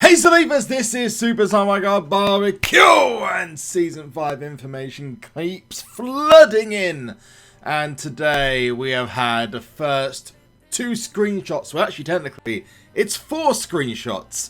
Hey Believers, this is SuperZombGBBQ and Season 5 information keeps flooding in. And today we have had the first 2 screenshots, well actually technically it's 4 screenshots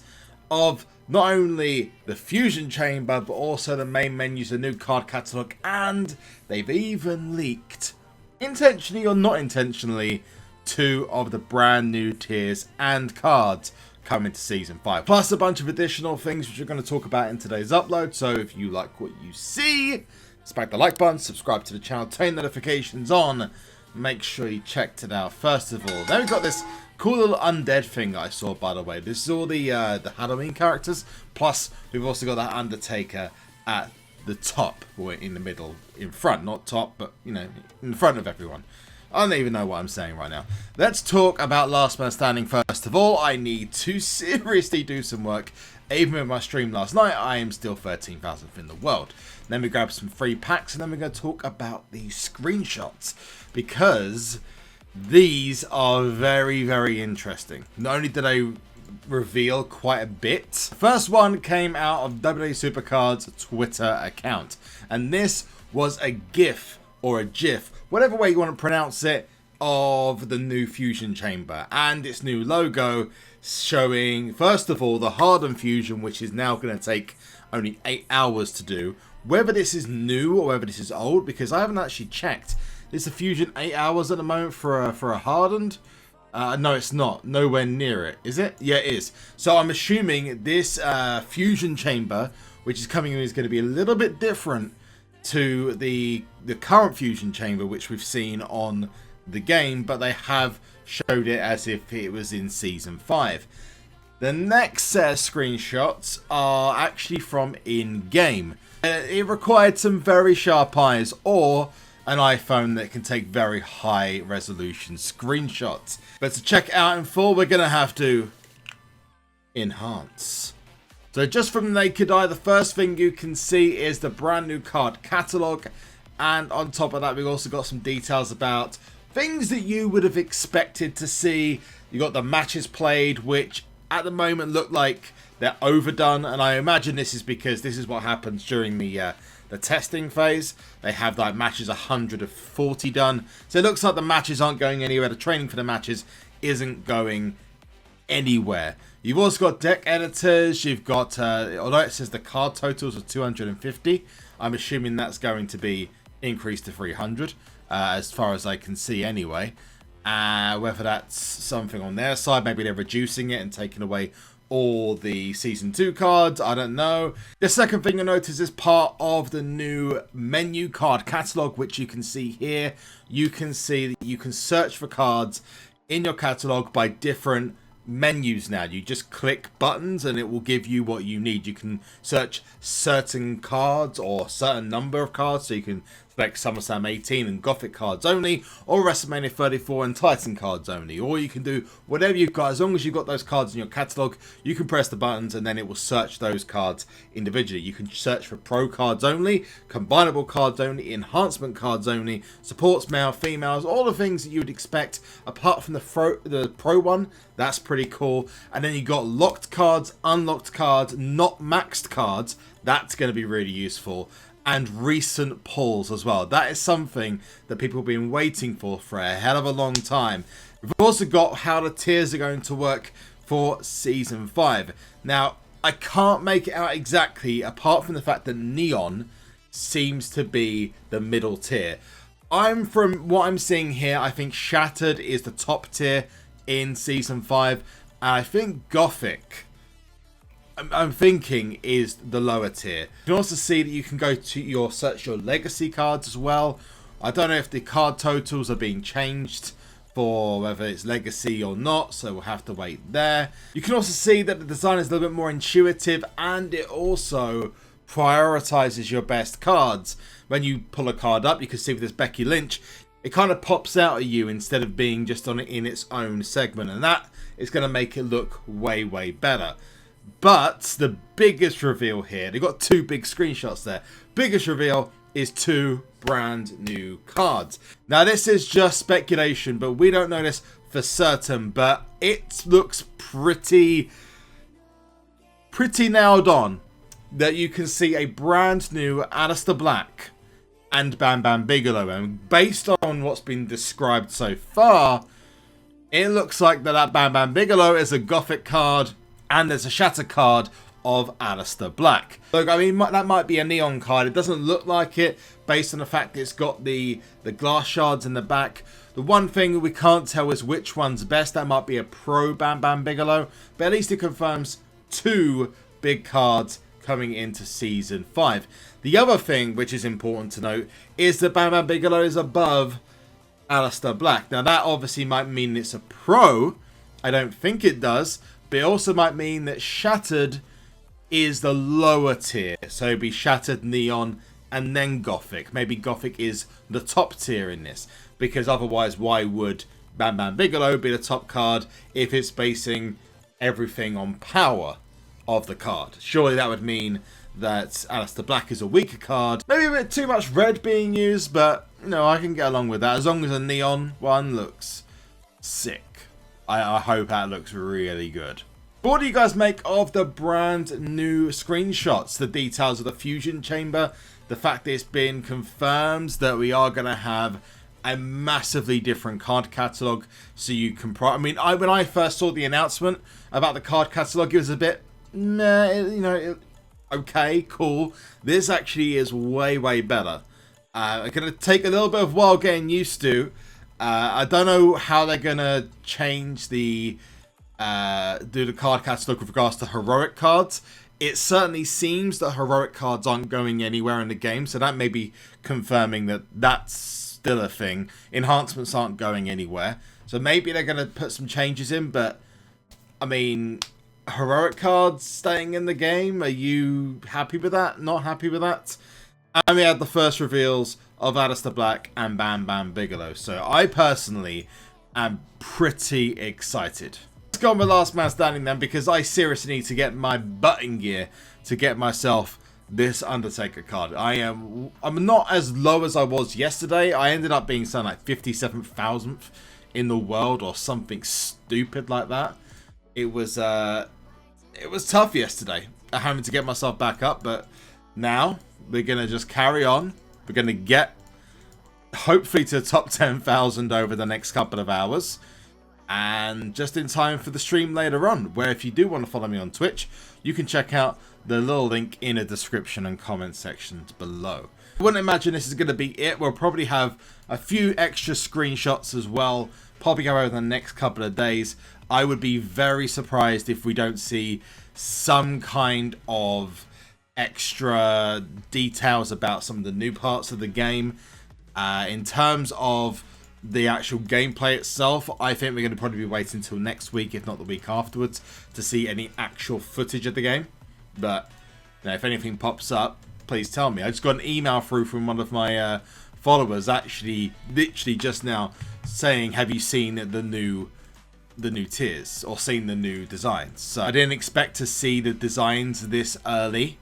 of not only the Fusion Chamber but also the main menus, the new card catalogue, and they've even leaked, intentionally or not intentionally, 2 of the brand new tiers and cards coming to Season 5. Plus a bunch of additional things which we're going to talk about in today's upload. So if you like what you see, smack the like button, subscribe to the channel, turn notifications on. Make sure you checked it out first of all. Then we've got this cool little undead thing I saw, by the way. This is all the Halloween characters. Plus we've also got that Undertaker at the top, or in the middle, in front. Not top, but you know, in front of everyone. I don't even know what I'm saying right now. Let's talk about Last Man Standing first of all. I need to seriously do some work. Even with my stream last night, I am still 13,000th in the world. Then we grab some free packs, and then we're going to talk about these screenshots, because these are very, very interesting. Not only did they reveal quite a bit. First one came out of WWE SuperCard's Twitter account, and this was a GIF or a GIF, whatever way you want to pronounce it, of the new Fusion Chamber and its new logo, showing first of all the hardened fusion, which is now going to take only 8 hours to do. Whether this is new or whether this is old, because I haven't actually checked. Is the fusion 8 hours at the moment for a hardened? No, it's not. Nowhere near it. Is it? Yeah, it is. So I'm assuming this Fusion Chamber, which is coming in, is going to be a little bit different to the current Fusion Chamber which we've seen on the game, but they have showed it as if it was in Season 5. The next set of screenshots are actually from in-game. It required some very sharp eyes or an iPhone that can take very high resolution screenshots. But to check it out in full, we're going to have to enhance. So just from the naked eye, the first thing you can see is the brand new card catalogue, and on top of that we've also got some details about things that you would have expected to see. You got the matches played, which at the moment look like they're overdone, and I imagine this is because this is what happens during the testing phase. They have like matches 140 done, so it looks like the matches aren't going anywhere. The training for the matches isn't going anywhere. You've also got deck editors. You've got, although it says the card totals are 250, I'm assuming that's going to be increased to 300, as far as I can see anyway. Whether that's something on their side, maybe they're reducing it and taking away all the Season 2 cards, I don't know. The second thing you'll notice is part of the new menu card catalogue, which you can see here. You can see that you can search for cards in your catalogue by different menus now. You just click buttons and it will give you what you need. You can search certain cards or certain number of cards, so you can select SummerSlam 18 and Gothic cards only, or WrestleMania 34 and Titan cards only, or you can do whatever you've got. As long as you've got those cards in your catalogue, you can press the buttons and then it will search those cards individually. You can search for pro cards only, combinable cards only, enhancement cards only, supports male, females, all the things that you would expect apart from the pro one. That's pretty cool. And then you got locked cards, unlocked cards, not maxed cards. That's going to be really useful. And recent pulls as well. That is something that people have been waiting for a hell of a long time. We've also got how the tiers are going to work for Season 5. Now, I can't make it out exactly, apart from the fact that Neon seems to be the middle tier. From what I'm seeing here, I think Shattered is the top tier in Season 5. And I think Gothic, I'm thinking, is the lower tier. You can also see that you can go to search your legacy cards as well. I don't know if the card totals are being changed for whether it's legacy or not, so we'll have to wait there. You can also see that the design is a little bit more intuitive, and it also prioritizes your best cards. When you pull a card up, you can see with this Becky Lynch, it kind of pops out at you instead of being just on it in its own segment, and that is going to make it look way, way better. But the biggest reveal here, they've got 2 big screenshots there. Biggest reveal is 2 brand new cards. Now this is just speculation, but we don't know this for certain, but it looks pretty pretty nailed on that you can see a brand new Aleister Black and Bam Bam Bigelow, and based on what's been described so far, it looks like that Bam Bam Bigelow is a Gothic card and there's a Shatter card of Aleister Black. Look, I mean, that might be a neon card. It doesn't look like it based on the fact that it's got the glass shards in the back. The one thing we can't tell is which one's best. That might be a pro Bam Bam Bigelow, but at least it confirms 2 big cards coming into Season 5. The other thing which is important to note is that Bam Bam Bigelow is above Aleister Black. Now that obviously might mean it's a pro. I don't think it does, but it also might mean that Shattered is the lower tier. So it'd be Shattered, Neon, and then Gothic. Maybe Gothic is the top tier in this, because otherwise why would Bam Bam Bigelow be the top card if it's basing everything on power of the card? Surely that would mean that Aleister Black is a weaker card. Maybe a bit too much red being used, but you know, I can get along with that as long as a neon one looks sick. I hope that looks really good. But what do you guys make of the brand new screenshots? The details of the fusion chamber, the fact that it's been confirmed that we are going to have a massively different card catalogue, so you can when I first saw the announcement about the card catalogue, it was a bit meh, you know, okay, cool. This actually is way better. It's going to take a little bit of while getting used to. I don't know how they're going to change do the card catalogue with regards to heroic cards. It certainly seems that heroic cards aren't going anywhere in the game, so that may be confirming that that's still a thing. Enhancements aren't going anywhere, so maybe they're going to put some changes in, but I mean, heroic cards staying in the game, are you happy with that? Not happy with that? And we had the first reveals of Aleister Black and Bam Bam Bigelow, so I personally am pretty excited. Let's go on with Last Man Standing then, because I seriously need to get my butt in gear to get myself this Undertaker card. I'm not as low as I was yesterday. I ended up being something like 57,000th in the world or something stupid like that. It was tough yesterday, having to get myself back up, but now we're going to just carry on. We're going to get, hopefully, to top 10,000 over the next couple of hours. And just in time for the stream later on, where if you do want to follow me on Twitch, you can check out the little link in the description and comment sections below. I wouldn't imagine this is going to be it. We'll probably have a few extra screenshots as well, popping up over the next couple of days. I would be very surprised if we don't see some kind of extra details about some of the new parts of the game. In terms of the actual gameplay itself, I think we're going to probably be waiting until next week, if not the week afterwards, to see any actual footage of the game. But you know, if anything pops up, please tell me. I just got an email through from one of my followers, actually, literally just now, saying, "Have you seen the new tiers or seen the new designs?" So I didn't expect to see the designs this early,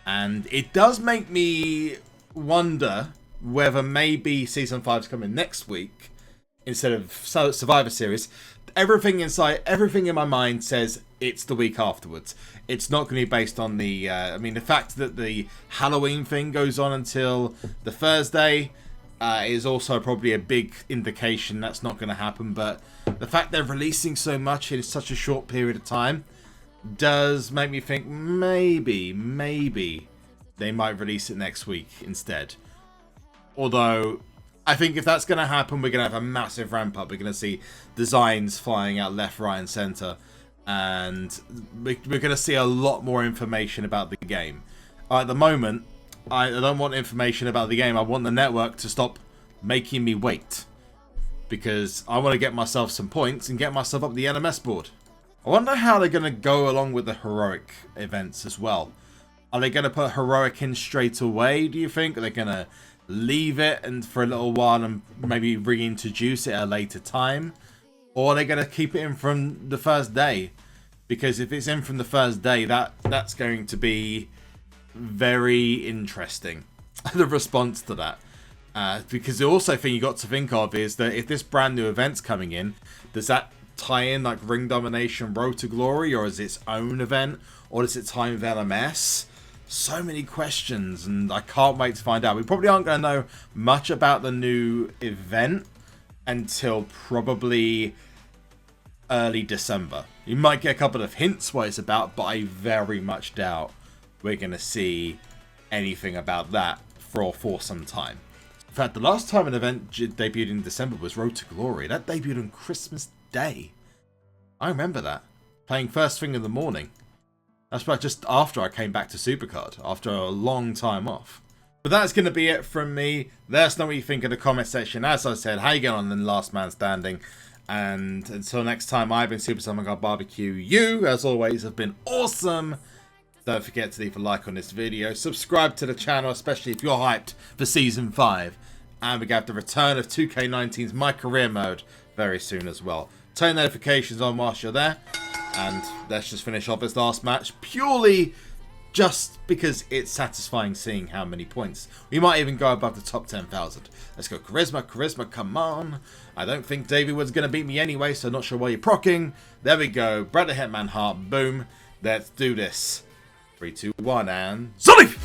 and it does make me wonder whether maybe Season 5 is coming next week instead of Survivor Series. Everything in my mind says it's the week afterwards. It's not going to be based on the the fact that the Halloween thing goes on until the Thursday is also probably a big indication that's not going to happen. But the fact they're releasing so much in such a short period of time does make me think maybe they might release it next week instead. Although, I think if that's going to happen, we're going to have a massive ramp up. We're going to see designs flying out left, right, and center. And we're going to see a lot more information about the game. At the moment, I don't want information about the game. I want the network to stop making me wait. Because I want to get myself some points and get myself up the LMS board. I wonder how they're going to go along with the heroic events as well. Are they going to put heroic in straight away, do you think? Are they going to leave it and for a little while and maybe reintroduce it at a later time? Or are they going to keep it in from the first day? Because if it's in from the first day, that's going to be very interesting, the response to that. Because the also thing you got to think of is that if this brand new event's coming in, does that tie in like Ring Domination Road to Glory, or is its own event? Or is it time of LMS? So many questions, and I can't wait to find out. We probably aren't going to know much about the new event until probably early December. You might get a couple of hints what it's about, but I very much doubt we're going to see anything about that for some time. In fact, the last time an event debuted in December was Road to Glory. That debuted on Christmas Day. I remember that. Playing first thing in the morning. That's about just after I came back to SuperCard, after a long time off. But that's going to be it from me. Let us know what you think in the comment section. As I said, how you get on in Last Man Standing. And until next time, I've been SuperZombGBBQ. You, as always, have been awesome. Don't forget to leave a like on this video. Subscribe to the channel, especially if you're hyped for Season 5. And we got the return of 2K19's My Career Mode very soon as well. Turn notifications on whilst you're there. And let's just finish off this last match purely just because it's satisfying seeing how many points. We might even go above the top 10,000. Let's go Charisma, Charisma, come on. I don't think Davey was going to beat me anyway, so not sure why you're procking. There we go. Brother Hitman Heart, boom. Let's do this. 3, 2, 1, and... Zombie!